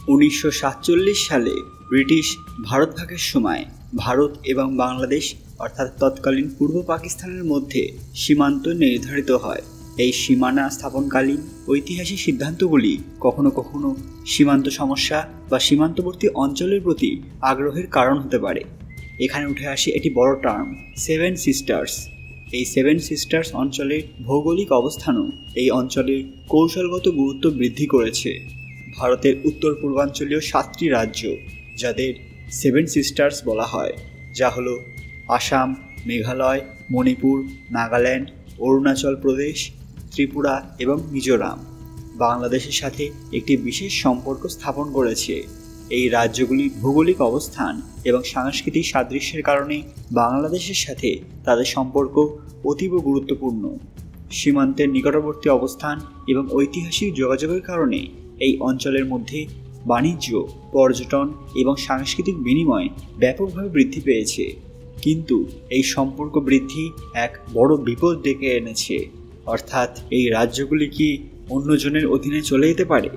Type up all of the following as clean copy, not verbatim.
1947 সালে ব্রিটিশ ভারত ভাগের সময় ভারত এবং বাংলাদেশ অর্থাৎ তৎকালীন পূর্ব পাকিস্তানের মধ্যে সীমান্ত নির্ধারিত হয়। এই সীমানা স্থাপনকালীন ঐতিহাসিক সিদ্ধান্তগুলি কখনো কখনো সীমান্ত সমস্যা বা সীমান্তবর্তী অঞ্চলের প্রতি আগ্রহের কারণ হতে পারে। এখানে উঠে আসে একটি বড় টার্ম, সেভেন সিস্টার্স। এই সেভেন সিস্টার্স অঞ্চলের ভৌগোলিক অবস্থানও এই অঞ্চলের কৌশলগত গুরুত্ব বৃদ্ধি করেছে। ভারতের উত্তর পূর্বাঞ্চলীয় 7টি রাজ্য, যাদের সেভেন সিস্টার্স বলা হয়, যা হলো আসাম, মেঘালয়, মণিপুর, নাগাল্যান্ড, অরুণাচল প্রদেশ, ত্রিপুরা এবং মিজোরাম, বাংলাদেশের সাথে একটি বিশেষ সম্পর্ক স্থাপন করেছে। এই রাজ্যগুলির ভৌগোলিক অবস্থান এবং সাংস্কৃতিক সাদৃশ্যের কারণে বাংলাদেশের সাথে তাদের সম্পর্ক অতীব গুরুত্বপূর্ণ। সীমান্তের নিকটবর্তী অবস্থান এবং ঐতিহাসিক যোগাযোগের কারণে এই অঞ্চলের মধ্যে বাণিজ্য, পর্যটন এবং সাংস্কৃতিক বিনিময় ব্যাপকভাবে বৃদ্ধি পেয়েছে। কিন্তু এই সম্পর্ক বৃদ্ধি এক বড় বিপদ ডেকে এনেছে, অর্থাৎ এই রাজ্যগুলি কি অন্যজনের অধীনে চলে যেতে পারে?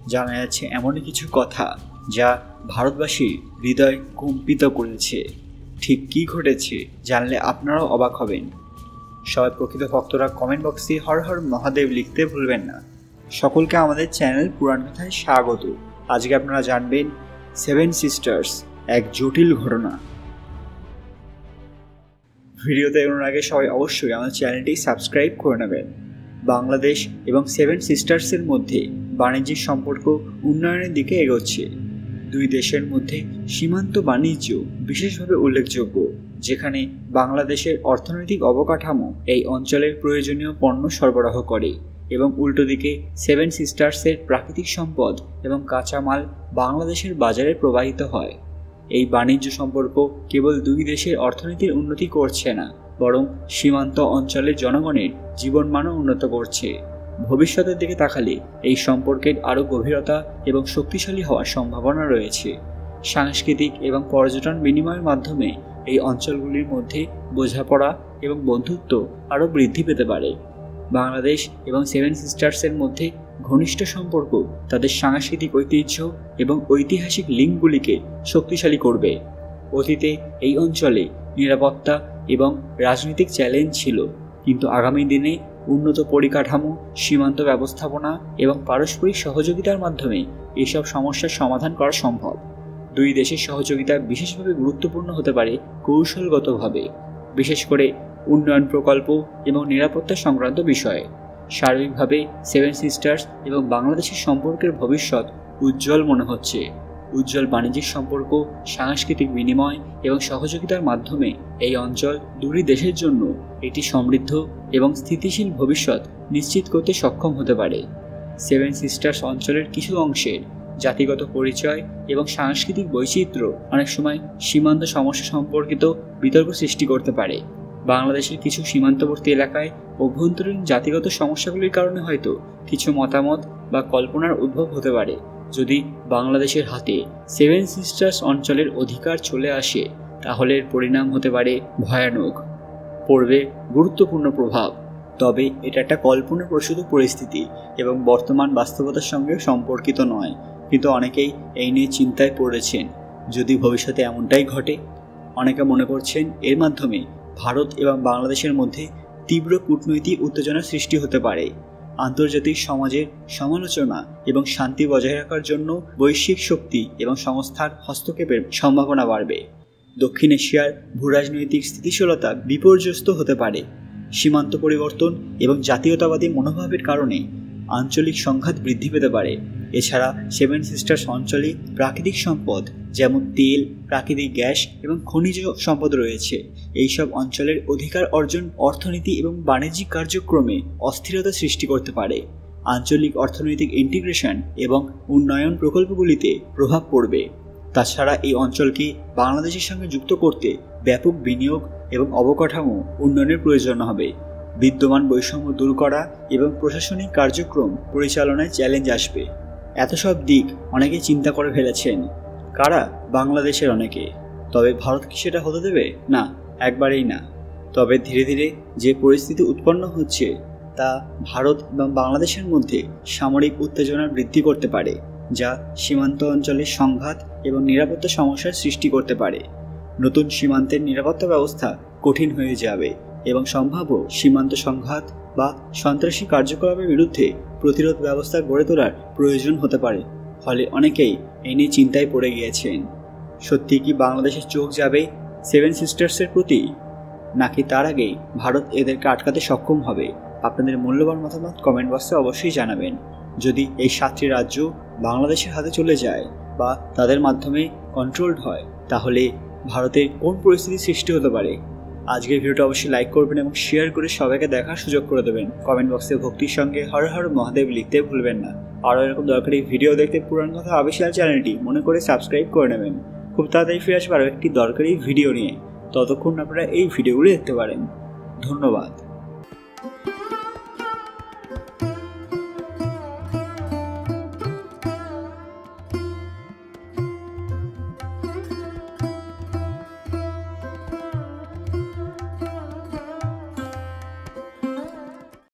জানা যাচ্ছে এমনই কিছু কথা যা ভারতবাসীর হৃদয় কম্পিত করেছে। ঠিক কী ঘটেছে জানলে আপনারাও অবাক হবেন। সবাই প্রকৃত ভক্তরা কমেন্ট বক্সে হর হর মহাদেব লিখতে ভুলবেন না। সকলকে আমাদের চ্যানেল পুরাণ কথায় স্বাগত। আজকে আপনারা জানবেন সেভেন সিস্টার্স, এক জটিল ঘটনা। ভিডিওতে এগোনোর আগে সবাই অবশ্যই আমাদের চ্যানেলটি সাবস্ক্রাইব করে নেবেন। বাংলাদেশ এবং সেভেন সিস্টার্সের মধ্যে বাণিজ্যিক সম্পর্ক উন্নয়নের দিকে এগোচ্ছে। দুই দেশের মধ্যে সীমান্ত বাণিজ্য বিশেষভাবে উল্লেখযোগ্য, যেখানে বাংলাদেশের অর্থনৈতিক অবকাঠামো এই অঞ্চলের প্রয়োজনীয় পণ্য সরবরাহ করে এবং উল্টো দিকে সেভেন সিস্টার্সের প্রাকৃতিক সম্পদ এবং কাঁচামাল বাংলাদেশের বাজারে প্রবাহিত হয়। এই বাণিজ্য সম্পর্ক কেবল দুই দেশের অর্থনীতির উন্নতি করছে না, বরং সীমান্ত অঞ্চলের জনগণের জীবনমানও উন্নত করছে। ভবিষ্যতের দিকে তাকালে এই সম্পর্কের আরও গভীরতা এবং শক্তিশালী হওয়ার সম্ভাবনা রয়েছে। সাংস্কৃতিক এবং পর্যটন বিনিময়ের মাধ্যমে এই অঞ্চলগুলির মধ্যে বোঝাপড়া এবং বন্ধুত্ব আরও বৃদ্ধি পেতে পারে। বাংলাদেশ এবং সেভেন সিস্টার্সের মধ্যে ঘনিষ্ঠ সম্পর্ক তাদের সাংস্কৃতিক ঐতিহ্য এবং ঐতিহাসিক লিঙ্কগুলিকে শক্তিশালী করবে। অতীতে এই অঞ্চলে নিরাপত্তা এবং রাজনৈতিক চ্যালেঞ্জ ছিল, কিন্তু আগামী দিনে উন্নত পরিকাঠামো, সীমান্ত ব্যবস্থাপনা এবং পারস্পরিক সহযোগিতার মাধ্যমে এসব সমস্যার সমাধান করা সম্ভব। দুই দেশের সহযোগিতা বিশেষভাবে গুরুত্বপূর্ণ হতে পারে কৌশলগতভাবে, বিশেষ করে উন্নয়ন প্রকল্প এবং নিরাপত্তা সংক্রান্ত বিষয়ে। সার্বিকভাবে সেভেন সিস্টার্স এবং বাংলাদেশের সম্পর্কের ভবিষ্যৎ উজ্জ্বল মনে হচ্ছে। উজ্জ্বল বাণিজ্যিক সম্পর্ক, সাংস্কৃতিক বিনিময় এবং সহযোগিতার মাধ্যমে এই অঞ্চল দুই দেশের জন্য একটি সমৃদ্ধ এবং স্থিতিশীল ভবিষ্যৎ নিশ্চিত করতে সক্ষম হতে পারে। সেভেন সিস্টার্স অঞ্চলের কিছু অংশের জাতিগত পরিচয় এবং সাংস্কৃতিক বৈচিত্র্য অনেক সময় সীমান্ত সমস্যা সম্পর্কিত বিতর্ক সৃষ্টি করতে পারে। বাংলাদেশের কিছু সীমান্তবর্তী এলাকায় অভ্যন্তরীণ জাতিগত সমস্যাগুলির কারণে হয়তো কিছু মতামত বা কল্পনার উদ্ভব হতে পারে। যদি বাংলাদেশের হাতে সেভেন সিস্টার্স অঞ্চলের অধিকার চলে আসে, তাহলে এর পরিণাম হতে পারে ভয়ানক, পড়বে গুরুত্বপূর্ণ প্রভাব। তবে এটা একটা কল্পনাপ্রসূত পরিস্থিতি এবং বর্তমান বাস্তবতার সঙ্গে সম্পর্কিত নয়, কিন্তু অনেকেই এই নিয়ে চিন্তায় পড়েছেন যদি ভবিষ্যতে এমনটাই ঘটে। অনেকে মনে করছেন এর মাধ্যমে ভারত এবং বাংলাদেশের মধ্যে তীব্র কূটনৈতিক উত্তেজনা সৃষ্টি হতে পারে। আন্তর্জাতিক সমাজের সমালোচনা এবং শান্তি বজায় রাখার জন্য বৈশ্বিক শক্তি এবং সংস্থার হস্তক্ষেপের সম্ভাবনা বাড়বে। দক্ষিণ এশিয়ার ভূরাজনৈতিক স্থিতিশীলতা বিপর্যস্ত হতে পারে। সীমান্ত পরিবর্তন এবং জাতীয়তাবাদী মনোভাবের কারণে আঞ্চলিক সংঘাত বৃদ্ধি পেতে পারে। এছাড়া সেভেন সিস্টার্স অঞ্চলে প্রাকৃতিক সম্পদ যেমন তেল, প্রাকৃতিক গ্যাস এবং খনিজ সম্পদ রয়েছে। এইসব অঞ্চলের অধিকার অর্জন অর্থনীতি এবং বাণিজ্যিক কার্যক্রমে অস্থিরতা সৃষ্টি করতে পারে। আঞ্চলিক অর্থনৈতিক ইন্টিগ্রেশন এবং উন্নয়ন প্রকল্পগুলিতে প্রভাব পড়বে। তাছাড়া এই অঞ্চলকে বাংলাদেশের সঙ্গে যুক্ত করতে ব্যাপক বিনিয়োগ এবং অবকাঠামো উন্নয়নের প্রয়োজন হবে। বিদ্যমান বৈষম্য দূর করা এবং প্রশাসনিক কার্যক্রম পরিচালনায় চ্যালেঞ্জ আসবে। এত সব দিক অনেকে চিন্তা করে ফেলেছেন। কারা? বাংলাদেশের অনেকে। তবে ভারত কি সেটা হতে দেবে? না, একবারেই না। তবে ধীরে ধীরে যে পরিস্থিতি উৎপন্ন হচ্ছে তা ভারত এবং বাংলাদেশের মধ্যে সামরিক উত্তেজনা বৃদ্ধি করতে পারে, যা সীমান্ত অঞ্চলের সংঘাত এবং নিরাপত্তা সমস্যার সৃষ্টি করতে পারে। নতুন সীমান্তের নিরাপত্তা ব্যবস্থা কঠিন হয়ে যাবে এবং সম্ভাব্য সীমান্ত সংঘাত বা সন্ত্রাসী কার্যকলাপের বিরুদ্ধে প্রতিরোধ ব্যবস্থা গড়ে তোলার প্রয়োজন হতে পারে। ফলে অনেকেই এ নিয়ে চিন্তায় পড়ে গিয়েছেন। সত্যি কি বাংলাদেশের চোখ যাবে সেভেন সিস্টার্সের প্রতি, নাকি তার আগেই ভারত এদেরকে আটকাতে সক্ষম হবে? আপনাদের মূল্যবান মতামত কমেন্ট বক্সে অবশ্যই জানাবেন। যদি এই 7টি রাজ্য বাংলাদেশের হাতে চলে যায় বা তাদের মাধ্যমে কন্ট্রোলড হয়, তাহলে ভারতের কোন পরিস্থিতি সৃষ্টি হতে পারে? আজকের ভিডিওটা অবশ্যই লাইক করবেন এবং শেয়ার করে সবাইকে দেখার সুযোগ করে দেবেন। কমেন্ট বক্সে ভক্তির সঙ্গে হর হর মহাদেব লিখতে ভুলবেন না। আরও এরকম দরকারি ভিডিও দেখতে পুরান কথা অফিসিয়াল চ্যানেলটি মনে করে সাবস্ক্রাইব করে নেবেন। খুব তাড়াতাড়ি ফিরে আসবে আরও একটি দরকারি ভিডিও নিয়ে। ততক্ষণ আপনারা এই ভিডিওগুলি দেখতে পারেন। ধন্যবাদ।